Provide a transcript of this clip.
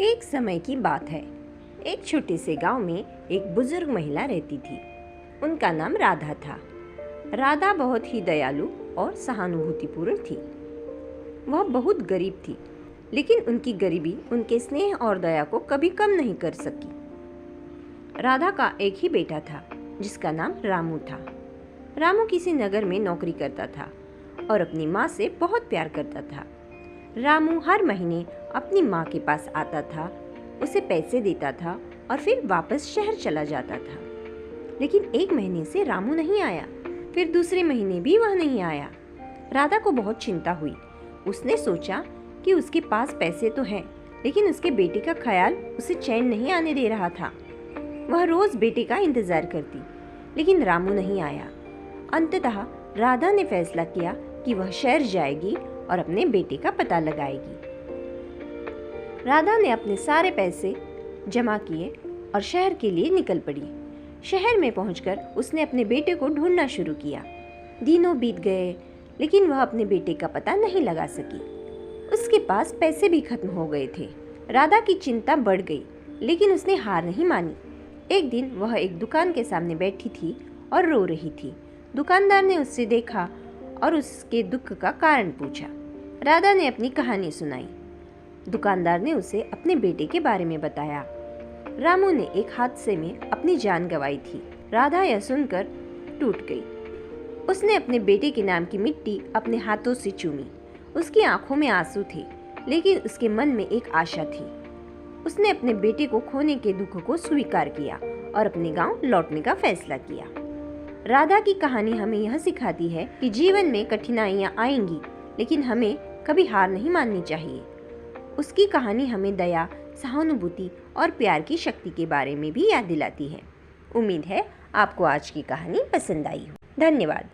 एक समय की बात है। एक छोटे से गांव में एक बुजुर्ग महिला रहती थी। उनका नाम राधा था। राधा बहुत ही दयालु और सहानुभूतिपूर्ण थी। वह बहुत गरीब थी, लेकिन उनकी गरीबी उनके स्नेह और दया को कभी कम नहीं कर सकी। राधा का एक ही बेटा था, जिसका नाम रामू था। रामू किसी नगर में नौकरी करता था और अपनी माँ से बहुत प्यार करता था। रामू हर महीने अपनी माँ के पास आता था, उसे पैसे देता था और फिर वापस शहर चला जाता था। लेकिन एक महीने से रामू नहीं आया, फिर दूसरे महीने भी वह नहीं आया। राधा को बहुत चिंता हुई। उसने सोचा कि उसके पास पैसे तो हैं, लेकिन उसके बेटे का ख्याल उसे चैन नहीं आने दे रहा था। वह रोज बेटे का इंतजार करती, लेकिन रामू नहीं आया। अंततः राधा ने फैसला किया कि वह शहर जाएगी और अपने बेटे का पता लगाएगी। राधा ने अपने सारे पैसे जमा किए और शहर के लिए निकल पड़ी। शहर में पहुंचकर उसने अपने बेटे को ढूंढना शुरू किया। दिनों बीत गए, लेकिन वह अपने बेटे का पता नहीं लगा सकी। उसके पास पैसे भी खत्म हो गए थे। राधा की चिंता बढ़ गई, लेकिन उसने हार नहीं मानी। एक दिन वह एक दुकान के सामने बैठी थी और रो रही थी। दुकानदार ने उससे देखा और उसके दुख का कारण पूछा। राधा ने अपनी कहानी सुनाई। दुकानदार ने उसे अपने बेटे के बारे में बताया। रामू ने एक हादसे में अपनी जान गंवाई थी। राधा यह सुनकर टूट गई। उसने अपने बेटे के नाम की मिट्टी अपने हाथों से चूमी। उसकी आंखों में आंसू थे, लेकिन उसके मन में एक आशा थी। उसने अपने बेटे को खोने के दुख को स्वीकार किया और अपने गांव लौटने का फैसला किया। राधा की कहानी हमें यह सिखाती है कि जीवन में कठिनाइयां आएंगी, लेकिन हमें कभी हार नहीं माननी चाहिए। उसकी कहानी हमें दया, सहानुभूति और प्यार की शक्ति के बारे में भी याद दिलाती है। उम्मीद है आपको आज की कहानी पसंद आई हो। धन्यवाद।